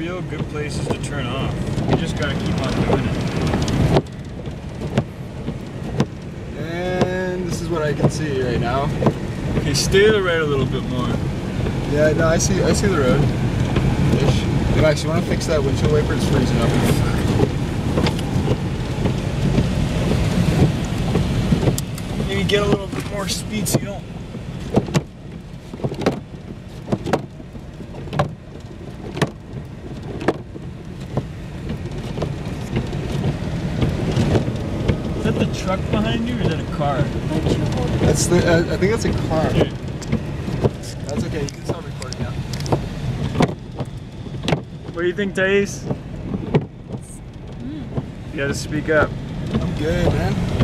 real good places to turn off. You just gotta keep on doing it. And this is what I can see right now. Okay, stay to the right a little bit more. Yeah, no, I see the road. Ish. Hey, Max, you want to fix that windshield wiper? It's freezing up. Maybe get a little bit more speed so you don't. Is that the truck behind you or is that a car? That's the. I think that's a car. That's okay. You can stop recording now. What do you think, Thais? You gotta speak up. I'm good, man.